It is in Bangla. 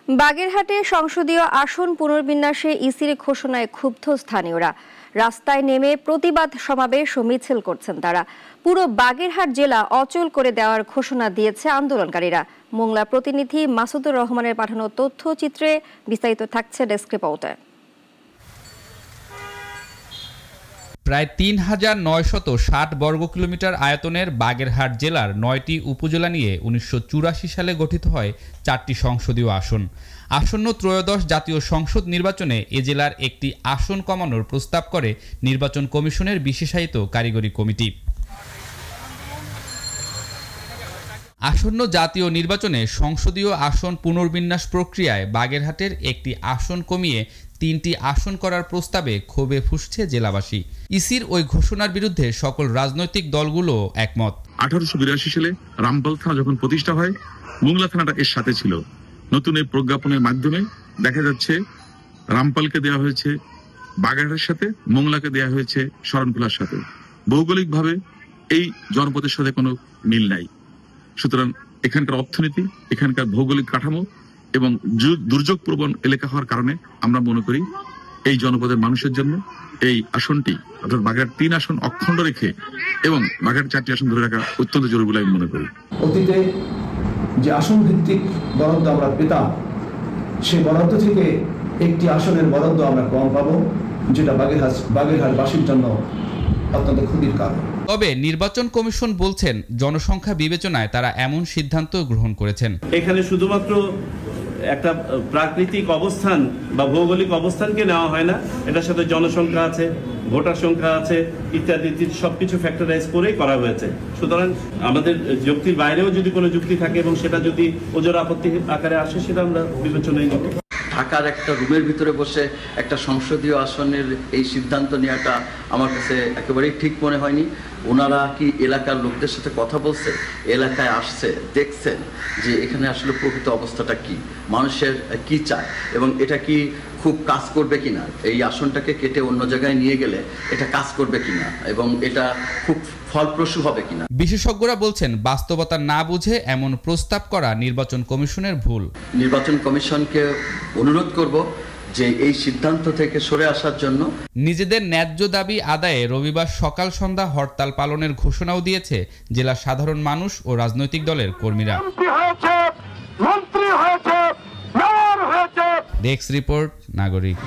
বাগেরহাটে সংসদীয় আসন পুনর্বিন্যাসে ইসির ঘোষণায় ক্ষুব্ধ স্থানীয়রা। রাস্তায় নেমে প্রতিবাদ সমাবেশ ও মিছিল করছেন তারা। পুরো বাগেরহাট জেলা অচল করে দেওয়ার ঘোষণা দিয়েছে আন্দোলনকারীরা। মোংলা প্রতিনিধি মাসুদুর রহমানের পাঠানো তথ্যচিত্রে বিস্তারিত থাকছে ডেস্ক রিপোর্টে। প্রায় ৩,৯৬০ বর্গ কিলোমিটার আয়তনের বাগেরহাট জেলার ৯টি উপজেলা নিয়ে ১৯৮৪ সালে গঠিত হয় ৪টি সংসদীয় আসন। আসন্ন ত্রয়োদশ জাতীয় সংসদ নির্বাচনে এ জেলার একটি আসন কমানোর প্রস্তাব করে নির্বাচন কমিশনের বিশেষায়িত কারিগরি কমিটি। আসন্ন জাতীয় নির্বাচনে সংসদীয় আসন পুনর্বিন্যাস প্রক্রিয়ায় বাগেরহাটের একটি আসন কমিয়ে ৩টি আসন করার প্রস্তাবে ক্ষোভে ফুঁসছে জেলাবাসী। ইসির ওই ঘোষণার বিরুদ্ধে সকল রাজনৈতিক দলগুলো একমত। 1882 সালে রামপাল থানা যখন প্রতিষ্ঠা হয়, মোংলা থানাটা এর সাথে ছিল। নতুন এই প্রজ্ঞাপনের মাধ্যমে দেখা যাচ্ছে রামপালকে দেওয়া হয়েছে বাগেরহাটের সাথে, মোংলাকে দেওয়া হয়েছে শরণখোলার সাথে। ভৌগোলিকভাবে এই জনপদের সাথে কোনো মিল নাই। সুতরাং এখানকার অর্থনীতি, এখানকার ভৌগোলিক কাঠামো এবং দুর্যোগ প্রবণ এলাকা হওয়ার কারণে আমরা মনে করি এই জনপদের মানুষের জন্য এই আসনটি অর্থাৎ বাগেরহাট ৩ আসন অখণ্ড রেখে এবং বাগেরহাট 4টি আসন ধরে রাখা অত্যন্ত জরুরি বলে আমি মনে করি। অতীতে যে আসন ভিত্তিক বরাদ্দ আমরা পেতাম, সেই বরাদ্দ থেকে একটি আসনের বরাদ্দ আমরা কম পাবো, যেটা বাগেরহাটবাসীর জন্য অত্যন্ত ক্ষতির কারণ। তবে নির্বাচন কমিশন বলছেন জনসংখ্যা বিবেচনায় তারা এমন সিদ্ধান্ত গ্রহণ করেছেন। এখানে শুধুমাত্র একটা প্রাকৃতিক অবস্থান বা ভৌগোলিক অবস্থানকে নেওয়া হয় না, এটার সাথে জনসংখ্যা আছে, ভোটার সংখ্যা আছে, ইত্যাদি সবকিছু ফ্যাক্টরাইজ করেই করা হয়েছে। সুতরাং আমাদের যুক্তির বাইরেও যদি কোনো যুক্তি থাকে এবং সেটা যদি ওজোর আপত্তি আকারে আসে, সেটা আমরা বিবেচনায় নেব। ঢাকার একটা রুমের ভিতরে বসে একটা সংসদীয় আসনের এই সিদ্ধান্ত নেওয়াটা আমার কাছে একেবারেই ঠিক মনে হয়নি। ওনারা কি এলাকার লোকদের সাথে কথা বলছে, এলাকায় আসছে, দেখছেন যে এখানে আসলে প্রকৃত অবস্থাটা কি, মানুষের কি চায় এবং এটা কি খুব কাজ করবে কিনা, এই আসনটাকে কেটে অন্য জায়গায় নিয়ে গেলে এটা কাজ করবে কিনা এবং এটা খুব ফলপ্রসূ হবে কিনা। বিশেষজ্ঞরা বলছেন বাস্তবতা না বুঝে এমন প্রস্তাব করা নির্বাচন কমিশনের ভুল। নির্বাচন কমিশনকে অনুরোধ করব যে এই সিদ্ধান্ত থেকে সরে আসার জন্য। নিজেদের ন্যায্য দাবি আদায়ে রবিবার সকাল সন্ধ্যা হরতাল পালনের ঘোষণাও দিয়েছে জেলার সাধারণ মানুষ ও রাজনৈতিক দলের কর্মীরা। ডেস্ক রিপোর্ট, নাগরিক।